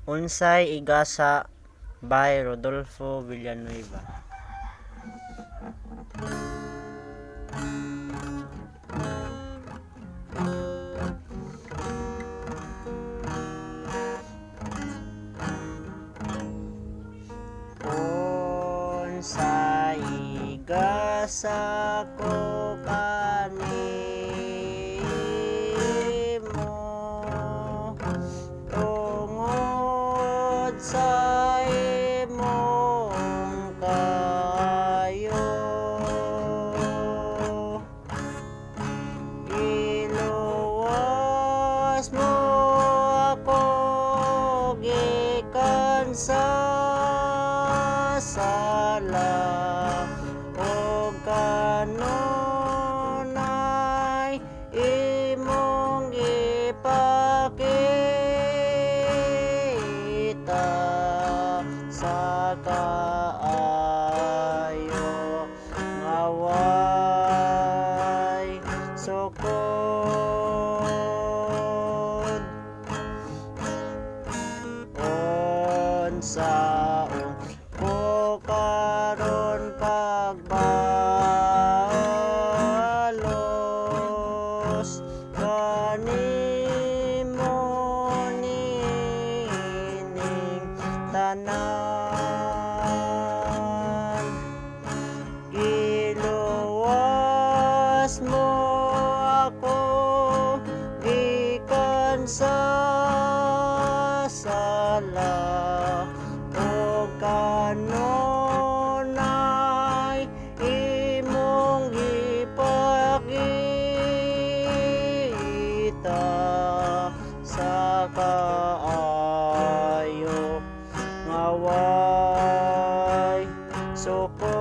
Unsay igasa by Rodolfo Villanueva. Unsay igasa ko kanimo tungod sa imong kayo iluwas mo ako gikan sa sala o kanunay imong ipakita sa kaayo nga way sukod unsaon ko karon pagbalos kanimo nining tanan iluwas mo ako gikan sa sala o kanunay imong ipakita sa kaayo nga way sukod